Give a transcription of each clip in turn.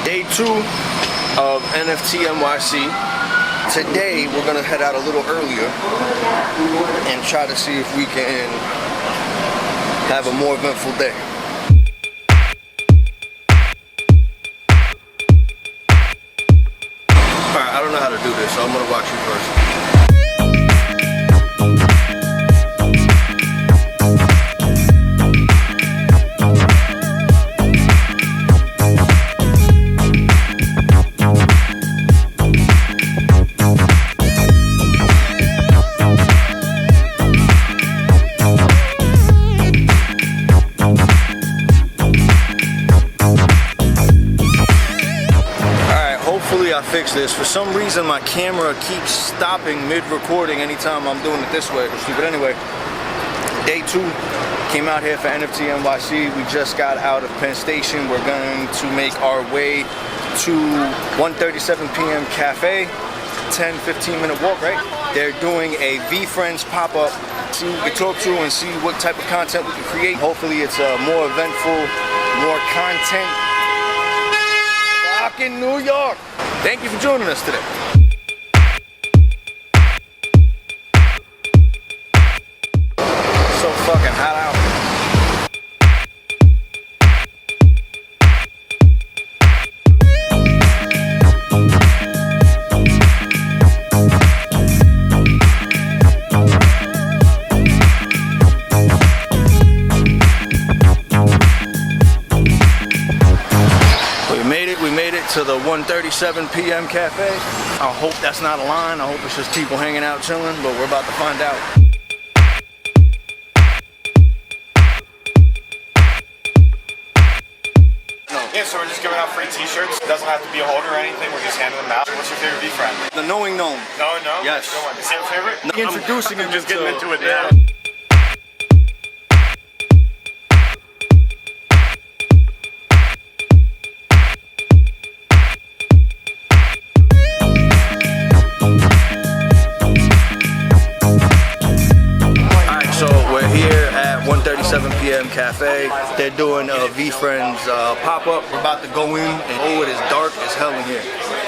Day 2 of NFT NYC. Today we're gonna head out a little earlier and try to see if we can have a more eventful day. Alright, I don't know how to do this, so I'm gonna watch you first. I fix this. For some reason my camera keeps stopping mid-recording anytime I'm doing it this way. But anyway, day 2, came out here for NFT NYC. We just got out of Penn Station. We're going to make our way to 137pm café. 10-15 minute walk, right? They're doing a VeeFriends PoPUp. See who we can talk to and see what type of content we can create. Hopefully it's more eventful, more content. In New York. Thank you for joining us today. So fucking hot out. To the 137pm cafe. I hope that's not a line. I hope it's just people hanging out chilling, but we're about to find out. Yeah, so we're just giving out free t-shirts. It doesn't have to be a holder or anything. We're just handing them out. What's your favorite VeeFriend? The Knowing Gnome. Knowing Gnome? Yes. Good one. Is that your favorite? No, introducing him. Just getting into it now. So we're here at 137pm cafe. They're doing a VeeFriends pop-up. We're about to go in and oh, it is dark as hell in here.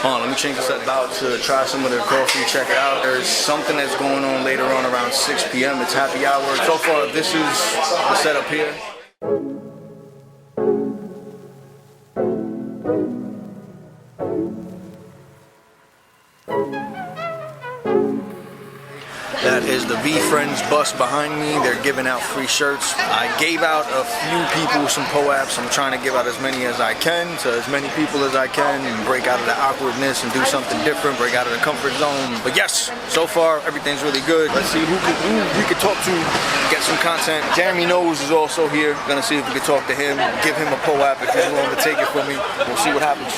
Hold on, let me change this up. About to try some of their coffee, check it out. There's something that's going on later on around 6 p.m. It's happy hour. So far, this is the setup here. That is the VeeFriends bus behind me. They're giving out free shirts. I gave out a few people some PoPUps. I'm trying to give out as many as I can to as many people as I can and break out of the awkwardness and do something different, break out of the comfort zone. But yes, so far everything's really good. Let's see who we could talk to, get some content. Jeremy Knows is also here. Gonna see if we can talk to him, give him a PoPUp if he's willing to take it from me. We'll see what happens.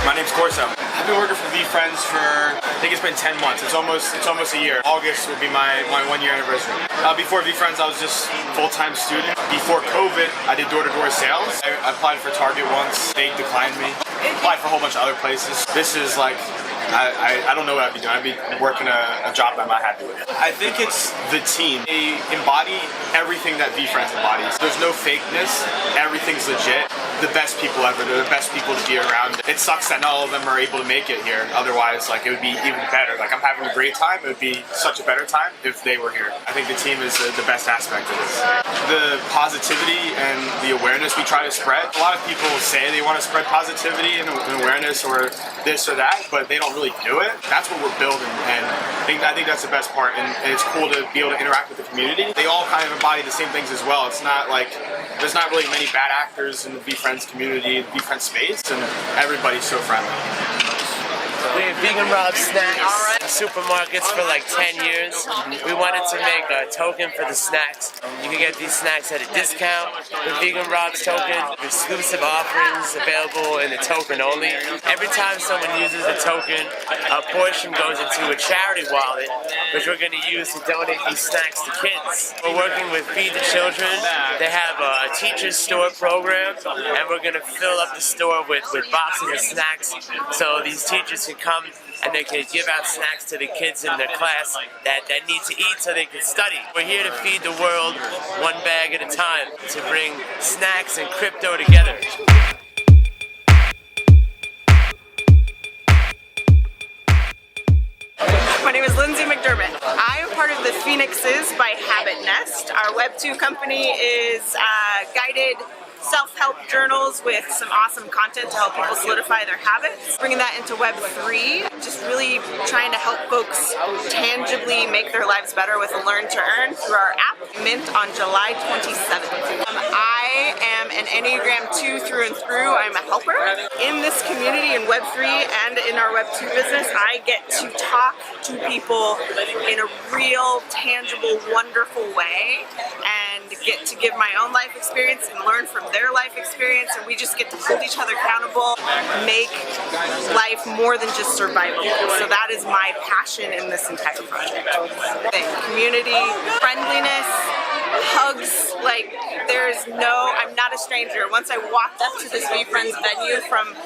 My name's Corso. I've been working for VeeFriends for, I think it's been 10 months. It's almost a year. August will be my 1 year anniversary. Before VeeFriends, I was just full-time student. Before COVID, I did door-to-door sales. I applied for Target once. They declined me. I applied for a whole bunch of other places. This is like, I don't know what I'd be doing. I'd be working a job I'm not happy with. I think it's the team. They embody everything that VeeFriends embodies. There's no fakeness. Everything's legit. The best people ever. They're the best people to be around. It sucks that not all of them are able to make it here. Otherwise, like, it would be even better. Like, I'm having a great time. It would be such a better time if they were here. I think the team is the best aspect of this. The positivity and the awareness we try to spread. A lot of people say they want to spread positivity and awareness or this or that, but they don't really do it. That's what we're building, and I think that's the best part. And it's cool to be able to interact with the community. They all kind of embody the same things as well. It's not like there's not really many bad actors in the VeeFriends community, VeeFriends space, and everybody's so friendly. We have Vegan Rob snacks in supermarkets for like 10 years. We wanted to make a token for the snacks. You can get these snacks at a discount with Vegan Rob's token. Exclusive offerings available in the token only. Every time someone uses a token, a portion goes into a charity wallet, which we're going to use to donate these snacks to kids. We're working with Feed the Children. They have a teacher's store program, and we're going to fill up the store with boxes of snacks so these teachers can can come and they can give out snacks to the kids in their class that need to eat so they can study. We're here to feed the world one bag at a time, to bring snacks and crypto together. My name is Lindsay McDermott. I am part of the Phoenixes by Habit Nest. Our Web 2 company is guided self-help journals with some awesome content to help people solidify their habits. Bringing that into Web 3, just really trying to help folks tangibly make their lives better with a Learn to Earn through our app, mint on July 27th. I am an Enneagram 2 through and through. I'm a helper. In this community in Web 3 and in our Web 2 business, I get to talk to people in a real, tangible, wonderful way and get to give my own life experience and learn from their life experience, and we just get to hold each other accountable, make life more than just survivable. So that is my passion in this entire project. Community, friendliness, hugs, like I'm not a stranger. Once I walked up to this VeeFriends venue from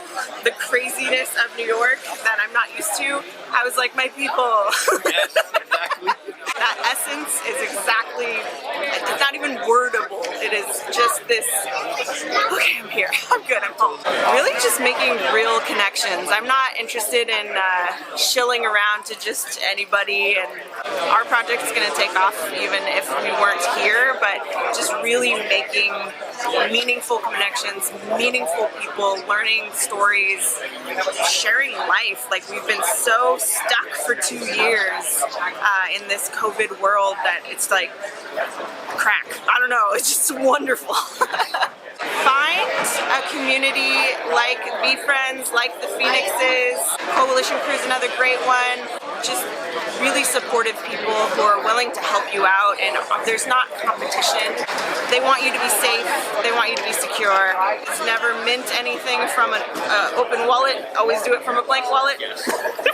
the craziness of New York that I'm not used to, I was like, my people. Yes, exactly. That essence is exactly, it's not even wordable. It is just this, okay, I'm here, I'm good, I'm home. Really just making real connections. I'm not interested in shilling around to just anybody, and our project's gonna take off even if we weren't here, but just really making meaningful connections, meaningful people, learning stories, sharing life. Like, we've been so stuck for 2 years in this COVID world that it's like crack. I don't know, it's just wonderful. Find a community like VeeFriends, like the Phoenixes. Coalition Crew's another great one. Just really supportive people who are willing to help you out, and there's not competition. They want you to be safe, they want you to be secure. It's never mint anything from an open wallet, always do it from a blank wallet. Yes.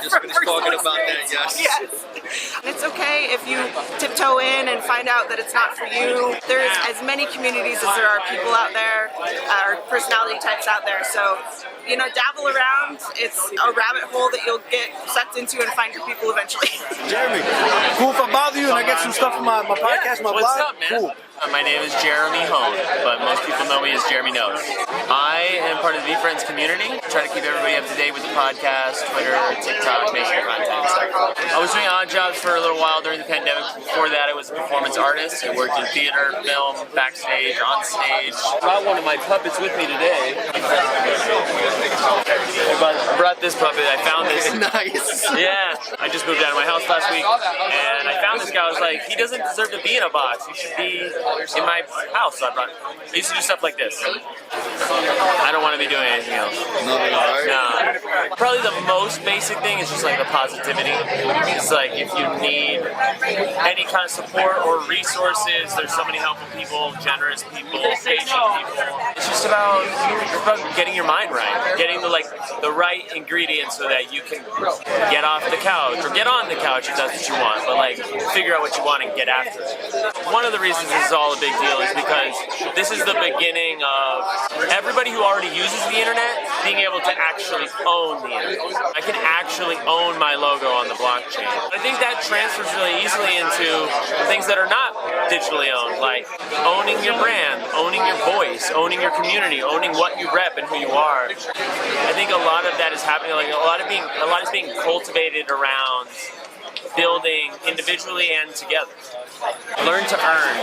Just finished talking about that, yes. Yes. And it's okay if you tiptoe in and find out that it's not for you. There's as many communities as there are people out there, or personality types out there. So, you know, dabble around. It's a rabbit hole that you'll get sucked into and find your people eventually. Jeremy, cool if I bother you and I get some stuff from my podcast, my blog? What's up, man? Cool. My name is Jeremy Hone, but most people know me as Jeremy Knows. I am part of the VeeFriends community. Try to keep everybody up to date with the podcast, Twitter, TikTok, making content and stuff. I was doing odd jobs for a little while during the pandemic. Before that, I was a performance artist. I worked in theater, film, backstage, on stage. I brought one of my puppets with me today. I brought this puppet. I found this. Nice. Yeah. I just moved out of my house last week, and I found this guy. I was like, he doesn't deserve to be in a box. He should be in my house. So I used to do stuff like this. I don't want to be doing anything else. No. Probably the most basic thing is just like the positivity. It's like if you need any kind of support or resources, there's so many helpful people, generous people, patient people. It's just about getting your mind right, getting the right ingredients so that you can get off the couch or get on the couch if that's what you want, but like figure out what you want and get after it. One of the reasons this is all a big deal is because this is the beginning of everybody who already uses the internet being able to actually own the internet. I can actually own my logo on the blockchain. I think that transfers really easily into things that are not digitally owned, like owning your brand, owning your voice, owning your community, owning what you rep and who you are. I think a lot of that is happening, like a lot is being cultivated around building individually and together. Learn to earn.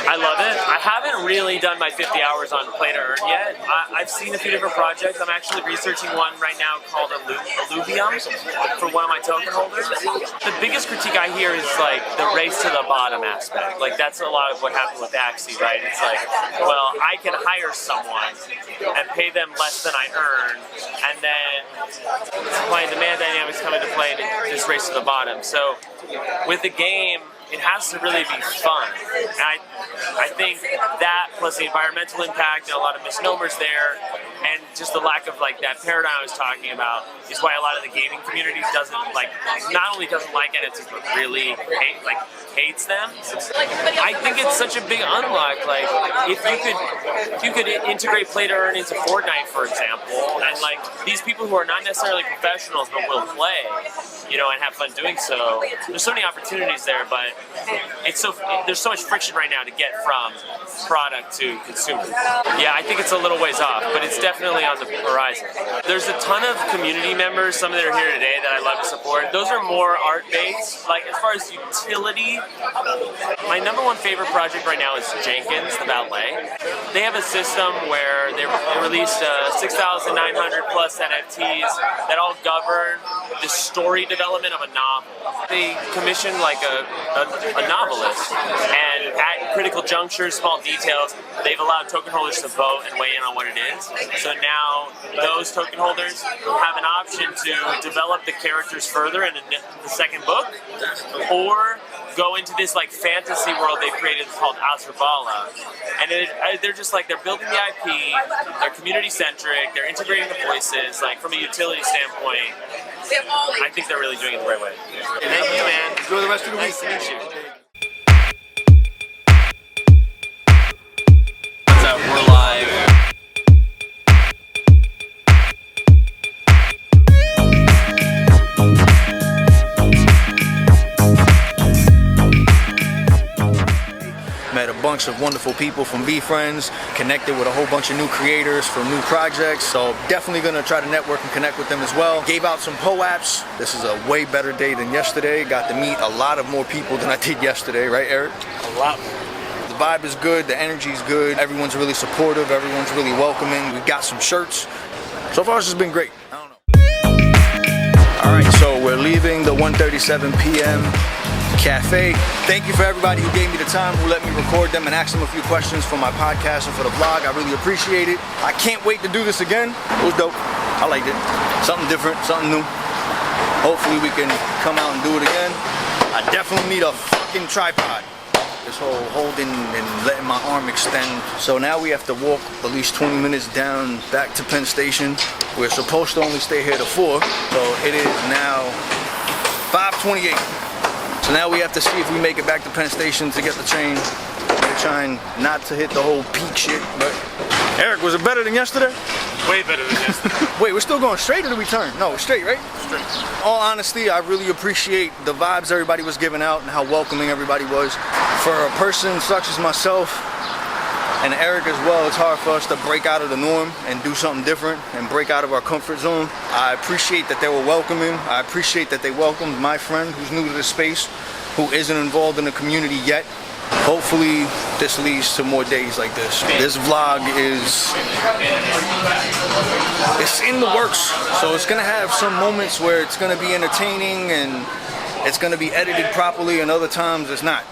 I love it. I haven't really done my 50 hours on Play to Earn yet. I've seen a few different projects. I'm actually researching one right now called Alluvium for one of my token holders. The biggest critique I hear is like the race to the bottom aspect. Like that's a lot of what happened with Axie, right? It's like, well, I can hire someone and pay them less than I earn, and then supply and demand dynamics come into play to this race to the bottom. So with the game, it has to really be fun. And I think that plus the environmental impact and a lot of misnomers there And just the lack of like that paradigm I was talking about is why a lot of the gaming community doesn't like, not only doesn't like NFTs, but really hates them. I think it's such a big unlock. Like if you could integrate play to earn into Fortnite, for example, and like these people who are not necessarily professionals but will play, you know, and have fun doing so. There's so many opportunities there, but there's so much friction right now to get from product to consumer. Yeah, I think it's a little ways off, but it's definitely on the horizon. There's a ton of community members, some that are here today that I love to support. Those are more art-based. Like as far as utility, my number one favorite project right now is Jenkins, the ballet. They have a system where they released 6,900 plus NFTs that all govern the story development of a novel. They commissioned like a novelist, and at critical junctures, small details, they've allowed token holders to vote and weigh in on what it is. So now those token holders have an option to develop the characters further in the second book, or go into this like fantasy world they've created called Asrabala. And they're just like, they're building the IP, they're community centric, they're integrating the voices, like from a utility standpoint, I think they're really doing it the right way. Thank you, man. Enjoy the rest of the week. Nice to meet you. What's up? We're live. Met a bunch of wonderful people from VeeFriends, connected with a whole bunch of new creators for new projects, so definitely gonna try to network and connect with them as well. Gave out some PoPUps. This is a way better day than yesterday. Got to meet a lot of more people than I did yesterday, right, Eric? A lot more. The vibe is good, the energy is good, everyone's really supportive, everyone's really welcoming. We got some shirts. So far, it's just been great. I don't know. All right, so we're leaving the 137pm café. Thank you for everybody who gave me the time, who let me record them and ask them a few questions for my podcast and for the vlog. I really appreciate it. I can't wait to do this again. It was dope. I liked it. Something different, something new. Hopefully we can come out and do it again. I definitely need a fucking tripod. This whole holding and letting my arm extend. So now we have to walk at least 20 minutes down back to Penn Station. We're supposed to only stay here till 4, so it is now 5:28. So now we have to see if we make it back to Penn Station to get the train. We're trying not to hit the whole peak shit, but Eric, was it better than yesterday? Way better than yesterday. Wait, we're still going straight or did we turn? No, straight, right? Straight. All honesty, I really appreciate the vibes everybody was giving out and how welcoming everybody was. For a person such as myself and Eric as well, it's hard for us to break out of the norm and do something different and break out of our comfort zone. I appreciate that they were welcoming. I appreciate that they welcomed my friend who's new to this space, who isn't involved in the community yet. Hopefully this leads to more days like this. This vlog it's in the works, so it's gonna have some moments where it's gonna be entertaining and it's gonna be edited properly, and other times it's not.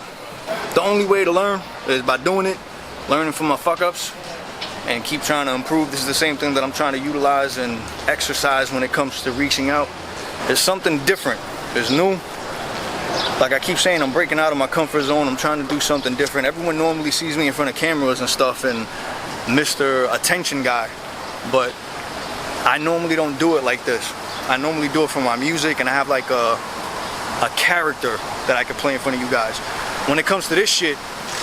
The only way to learn is by doing it, learning from my fuck-ups, and keep trying to improve. This is the same thing that I'm trying to utilize and exercise when it comes to reaching out. There's something different, it's new. Like I keep saying, I'm breaking out of my comfort zone. I'm trying to do something different. Everyone normally sees me in front of cameras and stuff and Mr. Attention guy, but I normally don't do it like this. I normally do it for my music, and I have like a character that I can play in front of you guys. When it comes to this shit,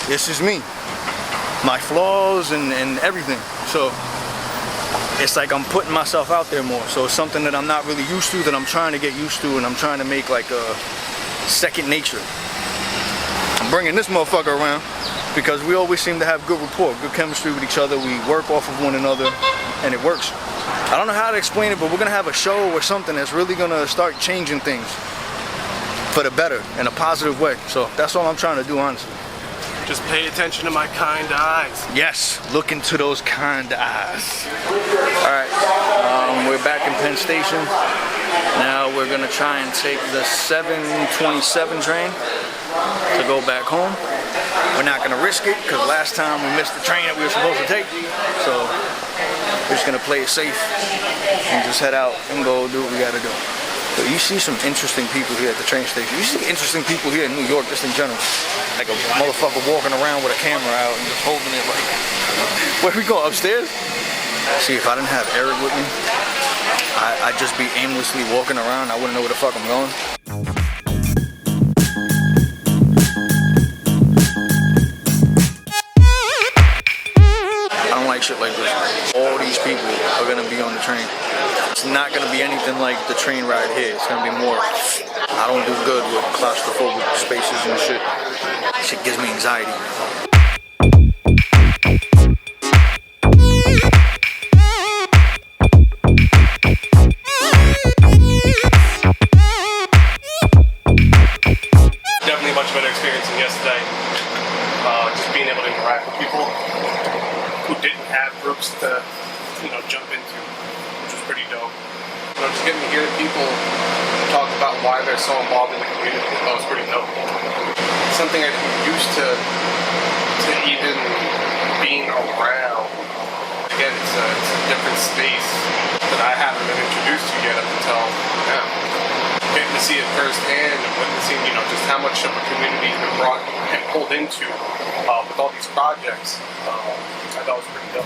this is me. My flaws and everything. So it's like I'm putting myself out there more. So it's something that I'm not really used to, that I'm trying to get used to, and I'm trying to make like a second nature. I'm bringing this motherfucker around because we always seem to have good rapport, good chemistry with each other. We work off of one another and it works. I don't know how to explain it, but we're gonna have a show or something that's really gonna start changing things for the better in a positive way. So that's all I'm trying to do, honestly. Just pay attention to my kind eyes. Yes, look into those kind eyes. All right, we're back in Penn Station. Now we're gonna try and take the 7:27 train to go back home. We're not gonna risk it because last time we missed the train that we were supposed to take. So we're just gonna play it safe and just head out and go do what we gotta do. So you see some interesting people here at the train station. You see interesting people here in New York just in general. Like a motherfucker walking around with a camera out and just holding it like, where we going, upstairs? See, if I didn't have Erik with me, I'd just be aimlessly walking around. I wouldn't know where the fuck I'm going. I don't like shit like this. All these people are gonna be on the train. It's not gonna be anything like the train ride here. It's gonna be more. I don't do good with claustrophobic spaces and shit. Shit gives me anxiety. Definitely a much better experience than yesterday. Just being able to interact with people who didn't have groups to, jump into, which was pretty dope. Just getting to hear people talk about why they're so involved in the community, that was pretty dope. Something I'm used to even being around. Again, it's a different space that I haven't been introduced to yet up until now. Getting to see it firsthand and witnessing, just how much of a community has been brought and pulled into with all these projects, I thought was pretty dope.